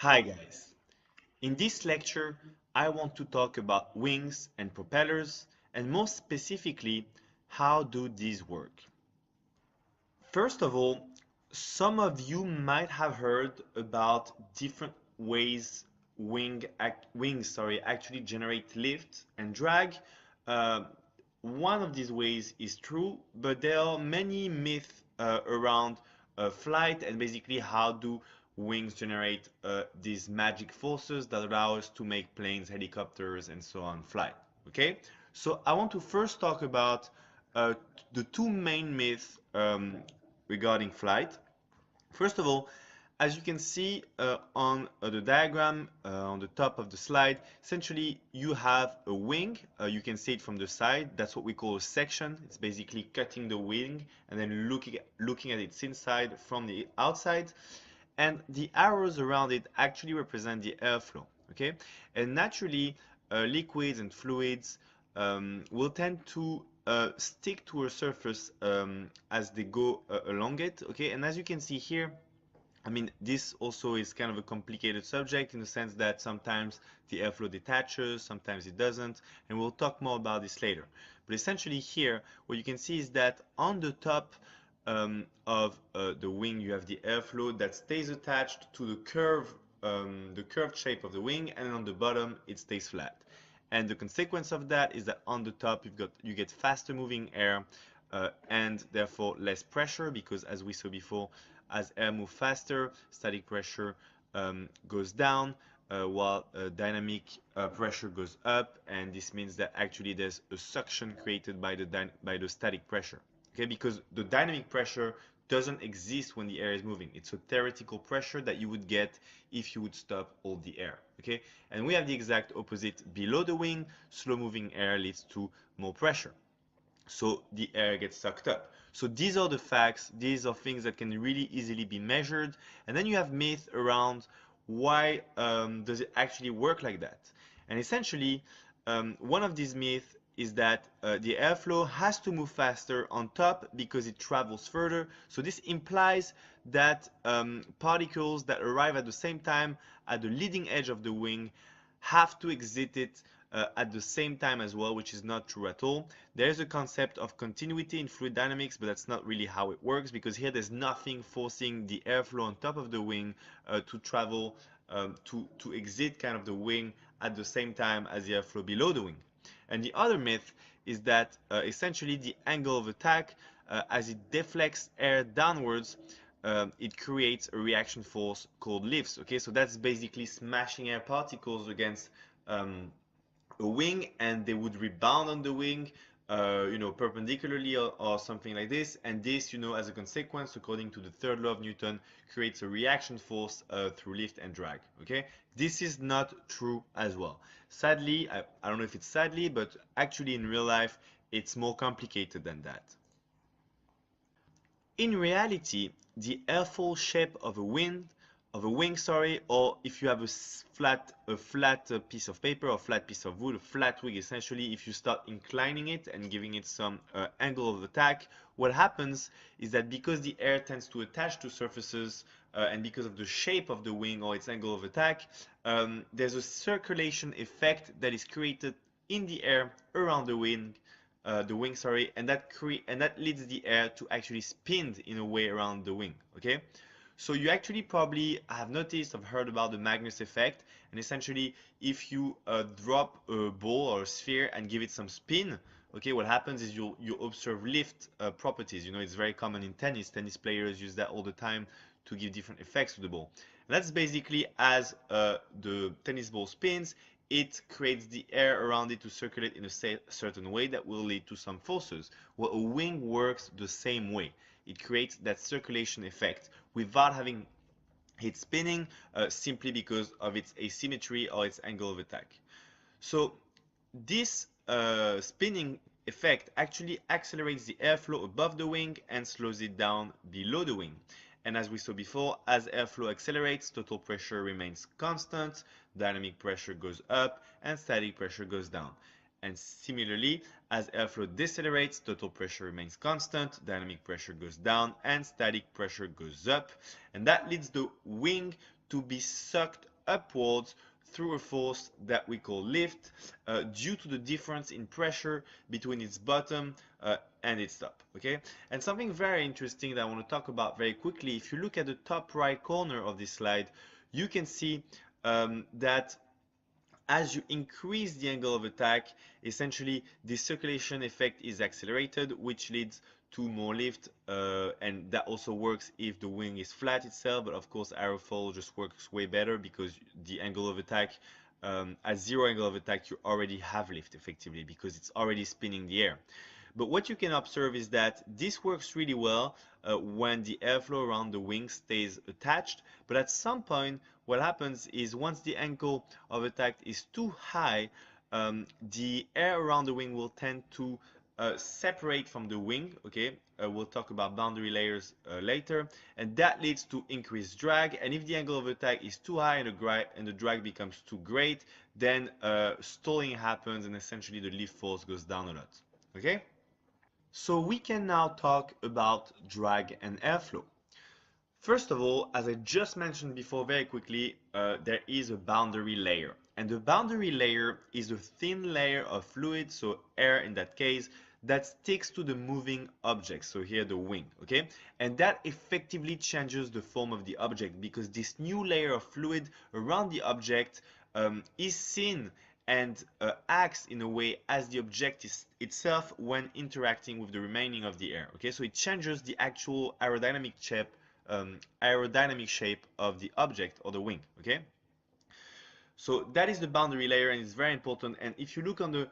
Hi guys, in this lecture I want to talk about wings and propellers and more specifically how do these work. First of all, some of you might have heard about different ways wings actually generate lift and drag. Uh, One of these ways is true, but there are many myths around flight and basically how do wings generate these magic forces that allow us to make planes, helicopters, and so on fly. Okay, so I want to first talk about uh, the two main myths regarding flight. First of all, as you can see on the diagram on the top of the slide, essentially you have a wing. You can see it from the side. That's what we call a section. It's basically cutting the wing and then looking at its inside from the outside. And the arrows around it actually represent the airflow. Okay, and naturally liquids and fluids will tend to stick to a surface as they go along it. Okay, and as you can see here, I mean, this also is kind of a complicated subject in the sense that sometimes the airflow detaches, sometimes it doesn't, and we'll talk more about this later. But essentially here, what you can see is that on the top of the wing, you have the airflow that stays attached to the curved shape of the wing, and on the bottom, it stays flat. And the consequence of that is that on the top, you get faster moving air and therefore less pressure because, as we saw before, as air moves faster, static pressure goes down while dynamic pressure goes up, and this means that actually there's a suction created by the static pressure. Okay, because the dynamic pressure doesn't exist when the air is moving. It's a theoretical pressure that you would get if you would stop all the air. Okay, and we have the exact opposite below the wing. Slow moving air leads to more pressure, so the air gets sucked up. So these are the facts. These are things that can really easily be measured. And then you have myth around why does it actually work like that. And essentially, one of these myths is that the airflow has to move faster on top because it travels further. So this implies that particles that arrive at the same time at the leading edge of the wing have to exit it at the same time as well, which is not true at all. There is a concept of continuity in fluid dynamics, but that's not really how it works because here there's nothing forcing the airflow on top of the wing to travel to exit kind of the wing at the same time as the airflow below the wing. And the other myth is that essentially the angle of attack, as it deflects air downwards, it creates a reaction force called lifts. Okay, so that's basically smashing air particles against a wing, and they would rebound on the wing, perpendicularly or something like this. And this, as a consequence, according to the third law of Newton, creates a reaction force through lift and drag. Okay, this is not true as well. Sadly, I don't know if it's sadly, but actually in real life, it's more complicated than that. In reality, the airfoil shape of a wing, or if you have a flat piece of paper or flat piece of wood, a flat wing, essentially, if you start inclining it and giving it some angle of attack, what happens is that because the air tends to attach to surfaces and because of the shape of the wing or its angle of attack, there's a circulation effect that is created in the air around the wing, and that leads the air to actually spin in a way around the wing. Okay, so you actually probably have noticed, have heard about the Magnus effect, and essentially if you drop a ball or a sphere and give it some spin, okay, what happens is you observe lift properties. It's very common in tennis. Tennis players use that all the time to give different effects to the ball. And that's basically as the tennis ball spins, it creates the air around it to circulate in a certain way that will lead to some forces. Well, a wing works the same way. It creates that circulation effect without having it spinning, simply because of its asymmetry or its angle of attack. So this spinning effect actually accelerates the airflow above the wing and slows it down below the wing. And as we saw before, as airflow accelerates, total pressure remains constant, dynamic pressure goes up, and static pressure goes down. And similarly, as airflow decelerates, total pressure remains constant, dynamic pressure goes down, and static pressure goes up. And that leads the wing to be sucked upwards through a force that we call lift due to the difference in pressure between its bottom and its top. Okay, and something very interesting that I want to talk about very quickly, if you look at the top right corner of this slide, you can see that as you increase the angle of attack, essentially the circulation effect is accelerated, which leads to more lift, and that also works if the wing is flat itself, but of course aerofoil just works way better because the angle of attack, at zero angle of attack, you already have lift effectively because it's already spinning the air. But what you can observe is that this works really well when the airflow around the wing stays attached, but at some point what happens is once the angle of attack is too high, the air around the wing will tend to separate from the wing. Okay, we'll talk about boundary layers later, and that leads to increased drag. And if the angle of attack is too high and the drag becomes too great, then stalling happens and essentially the lift force goes down a lot. Okay, so we can now talk about drag and airflow. First of all, as I just mentioned before very quickly, there is a boundary layer. And the boundary layer is a thin layer of fluid, so air in that case, that sticks to the moving object, so here the wing, okay? And that effectively changes the form of the object because this new layer of fluid around the object is seen and acts in a way as the object itself when interacting with the remaining of the air, okay? So it changes the actual aerodynamic shape of the object or the wing, okay? So that is the boundary layer and it's very important. And if you look on the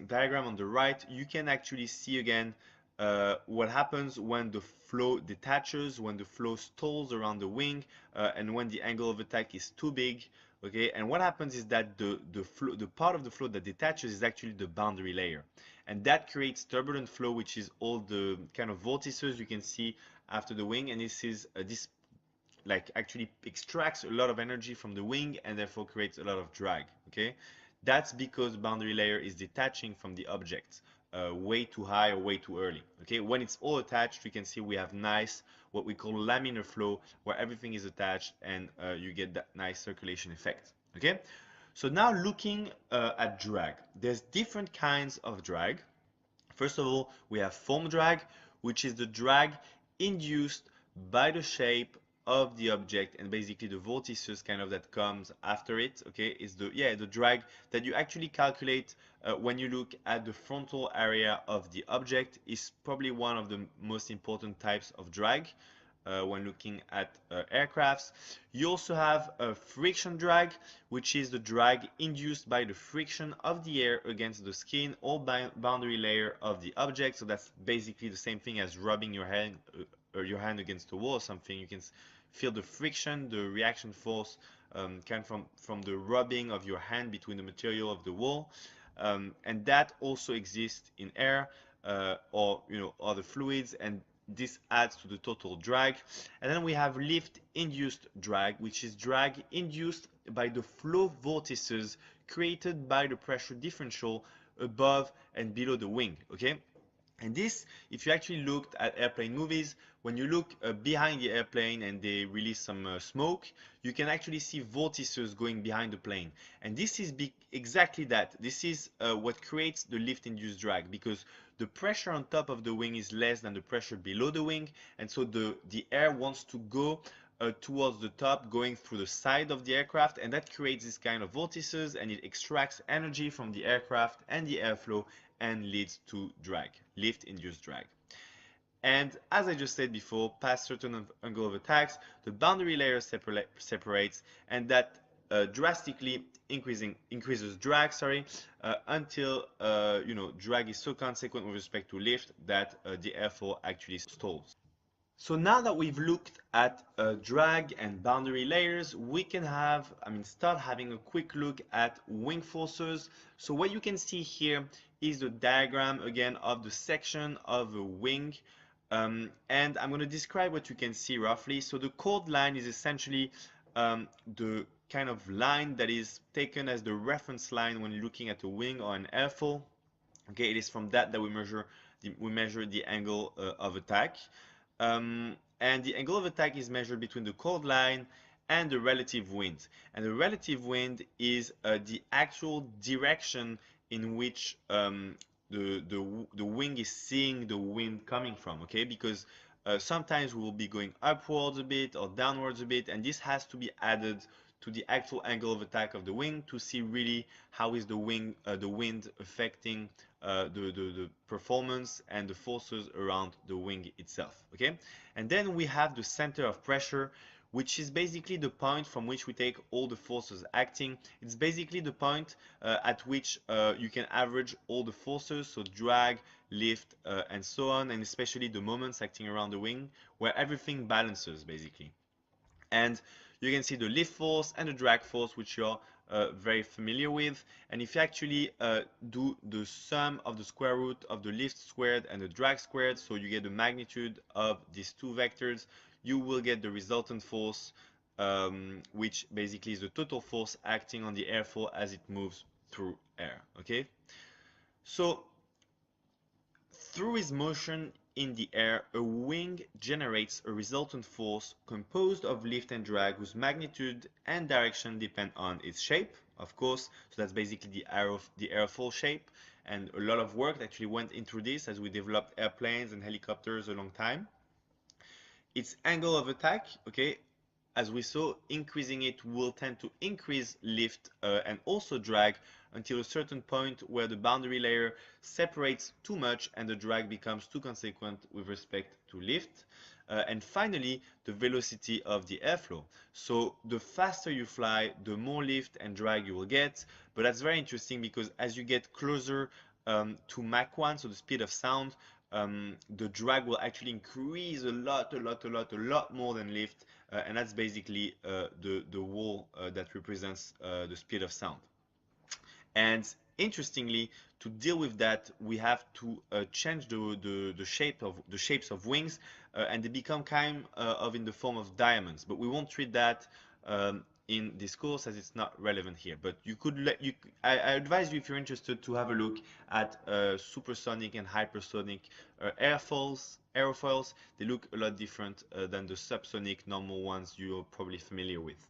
diagram on the right, you can actually see again what happens when the flow detaches, when the flow stalls around the wing, and when the angle of attack is too big. Okay, and what happens is that the part of the flow that detaches is actually the boundary layer, and that creates turbulent flow, which is all the kind of vortices you can see after the wing, and this like actually extracts a lot of energy from the wing and therefore creates a lot of drag. Okay, that's because the boundary layer is detaching from the object way too high or way too early. Okay, when it's all attached, you can see we have nice what we call laminar flow where everything is attached and you get that nice circulation effect. Okay, so now looking at drag, there's different kinds of drag. First of all, we have form drag, which is the drag induced by the shape of the object and basically the vortices kind of that comes after it. Okay, is the drag that you actually calculate when you look at the frontal area of the object. Is probably one of the most important types of drag when looking at aircrafts. You also have a friction drag, which is the drag induced by the friction of the air against the skin or boundary layer of the object. So that's basically the same thing as rubbing your hand against a wall or something. You can feel the friction, the reaction force kind from the rubbing of your hand between the material of the wall, and that also exists in air or other fluids, and this adds to the total drag. And then we have lift induced drag, which is drag induced by the flow vortices created by the pressure differential above and below the wing. Okay, and this, if you actually looked at airplane movies, when you look behind the airplane and they release some smoke, you can actually see vortices going behind the plane. And this is exactly that. This is what creates the lift-induced drag, because the pressure on top of the wing is less than the pressure below the wing, and so the air wants to go towards the top, going through the side of the aircraft, and that creates this kind of vortices, and it extracts energy from the aircraft and the airflow and leads to drag, lift-induced drag. And as I just said before, past certain angle of attacks, the boundary layer separates, and that drastically increases drag, until drag is so consequent with respect to lift that the airflow actually stalls. So now that we've looked at drag and boundary layers, we can start having a quick look at wing forces. So what you can see here is the diagram again of the section of a wing. And I'm going to describe what you can see roughly. So the chord line is essentially the kind of line that is taken as the reference line when looking at a wing or an airfoil. Okay, it is from that we measure the angle of attack. And the angle of attack is measured between the chord line and the relative wind. And the relative wind is the actual direction in which the wing is seeing the wind coming from, okay? Because sometimes we will be going upwards a bit or downwards a bit, and this has to be added to the actual angle of attack of the wing to see really how is the wind affecting the performance and the forces around the wing itself, okay? And then we have the center of pressure, which is basically the point from which we take all the forces acting. It's basically the point at which you can average all the forces, so drag, lift, and so on, and especially the moments acting around the wing, where everything balances basically. And you can see the lift force and the drag force, which you're very familiar with. And if you actually do the sum of the square root of the lift squared and the drag squared, so you get the magnitude of these two vectors, you will get the resultant force, which basically is the total force acting on the airfoil as it moves through air, okay? So through its motion in the air, a wing generates a resultant force composed of lift and drag whose magnitude and direction depend on its shape, of course. So that's basically the airfoil shape, and a lot of work actually went into this as we developed airplanes and helicopters a long time. Its angle of attack, okay, as we saw, increasing it will tend to increase lift and also drag until a certain point where the boundary layer separates too much and the drag becomes too consequent with respect to lift. And finally, the velocity of the airflow. So the faster you fly, the more lift and drag you will get. But that's very interesting because as you get closer to Mach 1, so the speed of sound, the drag will actually increase a lot more than lift, and that's basically the wall that represents the speed of sound. And interestingly, to deal with that, we have to change the shapes of wings, and they become kind of in the form of diamonds. But we won't treat that in this course as it's not relevant here. But you could I advise you, if you're interested, to have a look at supersonic and hypersonic aerofoils. They look a lot different than the subsonic normal ones you're probably familiar with.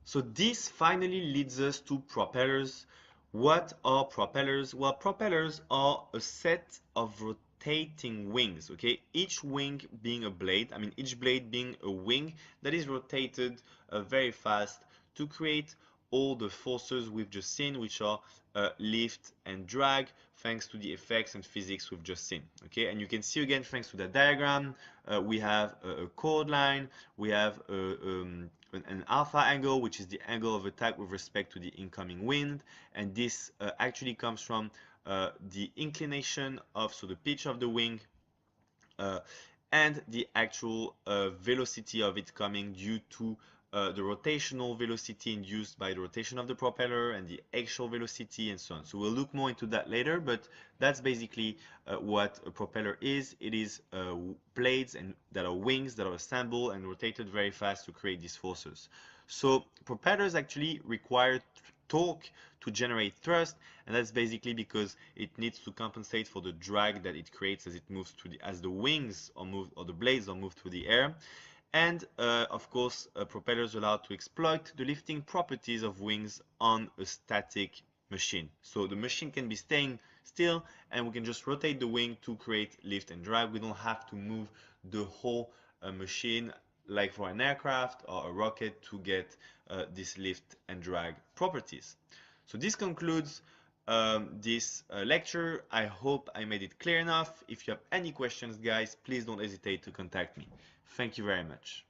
So this finally leads us to propellers. What are propellers? Well, propellers are a set of rotating wings, okay? Each wing being a blade, each blade being a wing that is rotated very fast to create all the forces we've just seen, which are lift and drag, thanks to the effects and physics we've just seen, okay? And you can see again, thanks to that diagram, we have a chord line, we have an alpha angle, which is the angle of attack with respect to the incoming wind, and this actually comes from the inclination of, so the pitch of the wing, and the actual velocity of it coming due to the rotational velocity induced by the rotation of the propeller and the axial velocity and so on. So we'll look more into that later, but that's basically what a propeller is. It is blades that are wings that are assembled and rotated very fast to create these forces. So propellers actually require torque to generate thrust, and that's basically because it needs to compensate for the drag that it creates as it moves through as the wings are moved, or the blades are moved through the air. And of course, propellers allow to exploit the lifting properties of wings on a static machine. So the machine can be staying still, and we can just rotate the wing to create lift and drag. We don't have to move the whole machine like for an aircraft or a rocket to get this lift and drag properties. So this concludes this lecture. I hope I made it clear enough. If you have any questions, guys, please don't hesitate to contact me. Thank you very much.